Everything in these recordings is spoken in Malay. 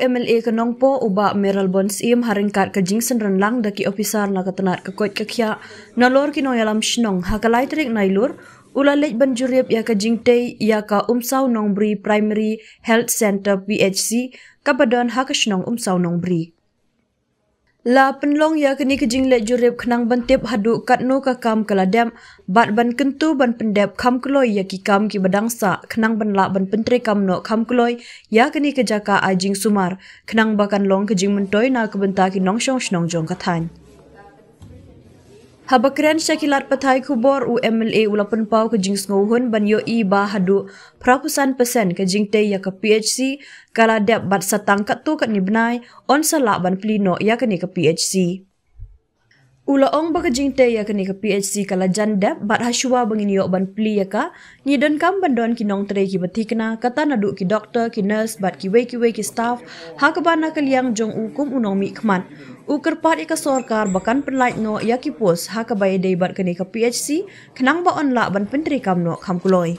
UMLA ke Nongpo uba Meral Bonsim haringkat ke jingsen renlang daki ofisar na ketenat ke koit kekia nalor kino yalam shnong hakalai terik nailur ulalej banjurip ya ke jingtei ya ka umsau Nongbri Primary Health Center PHC kabadon hakashnong umsau Nongbri. La penlong ya kini kejing lek jurip kenang bantip hadu katno kakam keladam bat ban kentu ban pendep kam keloi ya ki kam ki badangsa kenang ban la ban pentre kam no kam keloi ya kini kejaka ajing sumar kenang bakan long kejing mentoi na kebenta ki nongshong shnong jong kathan. Habakren syakilat patai kubor UMLA ulapan pau kejing sngohun ban yo I ba hadu prapusan pesen kejing te ya ke PHC kala dep bat satang kat tu kat ni benai on salak ban plino ya kini ke PHC. Ula ong ba kejing te ya kini ke PHC kala jan dep bat hasua bangin yo ban pli ya ka ni don kam bandon ki nong tre ki bati kena kata nadu ki doktor ki nurse bat ki we ki staff ha ka bana kaliang jong ukum unong mi khman. Uker pat ika sorkar bakan penlait no yaki pos ha ka bayi deibat kini ke PHC kenang ba on la ban pentri kam no kam kuloi.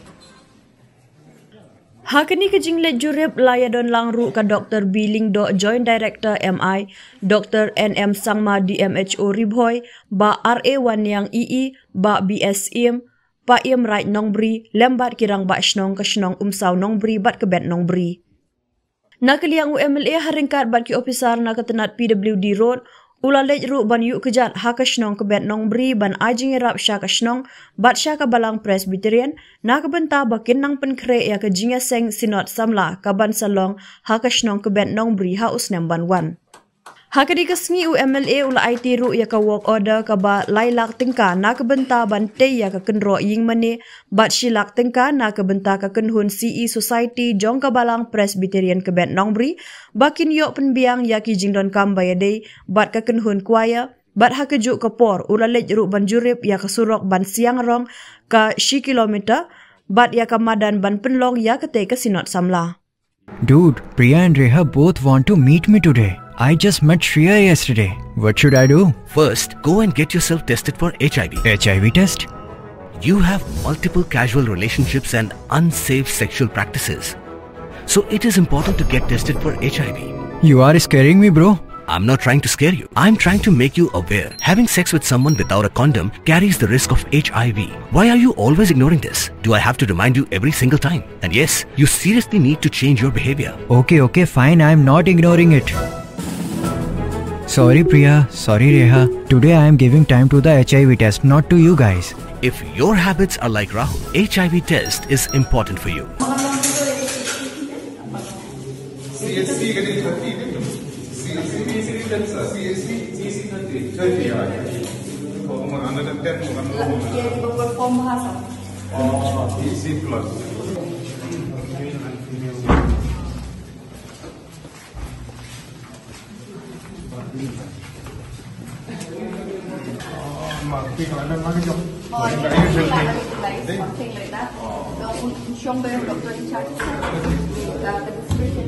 Ha kini kejing let jurip layadon langru ka Dr. Biling Do Joint Director MI, Dr. NM Sangma DMHO Ribhoy, ba RA1 yang II, ba BSM, pa Im Right Nongbri, lembat kirang ba shnong ka shnong umsaw Nongbri bat kebet Nongbri. Nakaliang UMLA haringkat bat ki ofisar na ketenat PWD Road, ulalej ru ban yuk kejat haka shnong kebet Nongbri ban ajing irap syaka shnong bat syaka balang Presbyterian na kebenta bakin nang penkre ya kejingya seng sinot samla kaban salong haka shnong kebet Nongbri ha usnem ban wan. Haka di kesngi UMLA ula IT ru ya ka work order ka ba lailak tingka na kebenta ban te ya ka kenro ying mane bat shilak tingka na kebenta ka kenhun CE Society jong ka balang Presbyterian kebet Nongbri bakin yok penbiang ya ki jingdon kam bayade bat ka kenhun kuaya bat ha kejuk ka por ula lej ru ban jurip ya ka surok ban siang rong ka shi kilometer bat ya ka madan ban penlong ya ka te ka sinot samla. Dude, Priya and Reha both want to meet me today. I just met Shreya yesterday. What should I do? First, go and get yourself tested for HIV. HIV test? You have multiple casual relationships and unsafe sexual practices. So it is important to get tested for HIV. You are scaring me, bro. I'm not trying to scare you. I'm trying to make you aware. Having sex with someone without a condom carries the risk of HIV. Why are you always ignoring this? Do I have to remind you every single time? And yes, you seriously need to change your behavior. Okay, fine. I'm not ignoring it. Sorry Priya, sorry Reha. Today I am giving time to the HIV test, not to you guys. If your habits are like Rahul, HIV test is important for you. Something like that. Show them doctor in charge. The description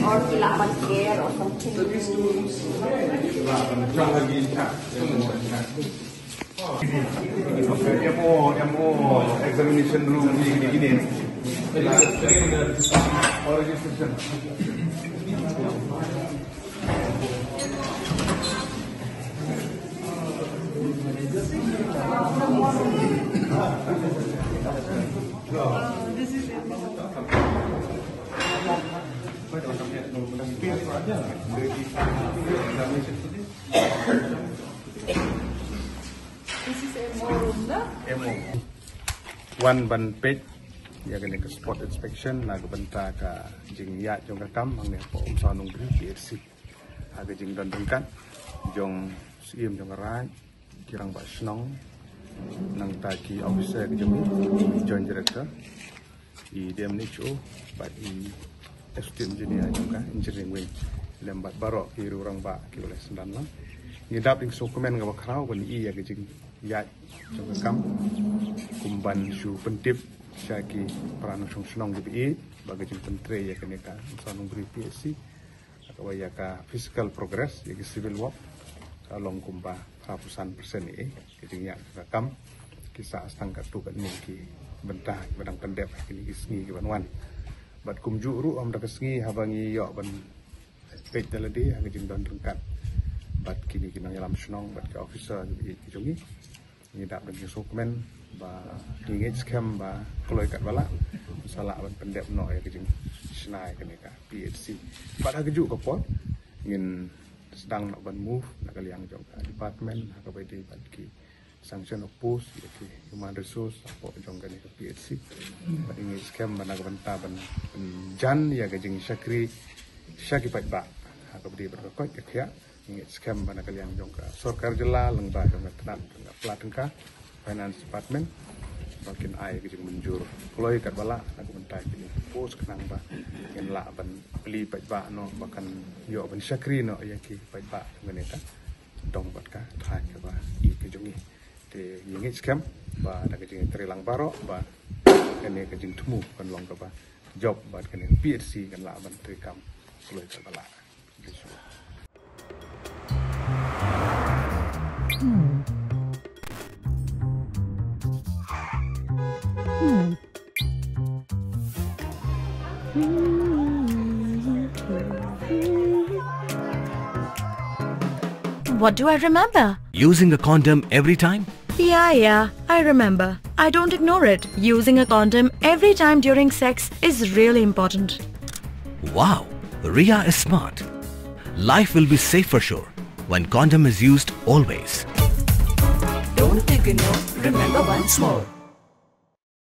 or kilapan care or something. Examination room ini. Registration. One ban page ya kena ke spot inspection na benta ka jing ya jong kam ang ne po sa nong PHC aga jing dan dengkan jong siem jong rai kirang ba snong nang taki officer ke jong joint director I DMHO ba I assistant engineer jong ka engineering wing lembat barok ki rurang ba ki oleh sendan lang ngidap ing dokumen ga bakrau kon I ya jing ya jong kam kumban su pentip syaki peran song DPI bagi jing pentre ya keneka sanung beri PSC atau ya ka physical progress ya civil work kalong kumba ratusan persen jadi ya kam kisah astang katu kan ki bentah badang pendep kini isni ki banwan bat kumju ru am da kesengi habangi yo ban page tadi aga jing don rengkat bat kini kinang yalam senong bat ke officer di jongi ni dak bagi dokumen ba tingit scam ba koloi kat bala salah ban pendep no ya jing snai kene ka PHC bat aga ju ko pot ngin sedang nak ban move nak kaliang jong department ka bai di bat ki sanction of post ki human resource apa jong kene ka PHC bat tingit scam ban aga banta ban jan ya ga jing syaki pat ba ka bdi berkoi ke khia ingit scam bana kalian jong ka sarkar jela leng ba jong tenat ngap platengka finance department makin ai ke jing menjur kloi kat bala aku mentai kini pos kenang ba ngen la ban beli pat ba no bahkan yo ban syakri no ya ki pat ba ngene ka dong bat ka thai ka ba i ke jongi te ingit scam ba da ke jing trilang baro ba kene ke jing temu kan long ka ba job ba kene PHC kan la ban trikam kloi kat bala. What do I remember? Using a condom every time? Yeah, I remember. I don't ignore it. Using a condom every time during sex is really important. Wow, Ria is smart. Life will be safe for sure when condom is used always. Don't take a note, remember once more.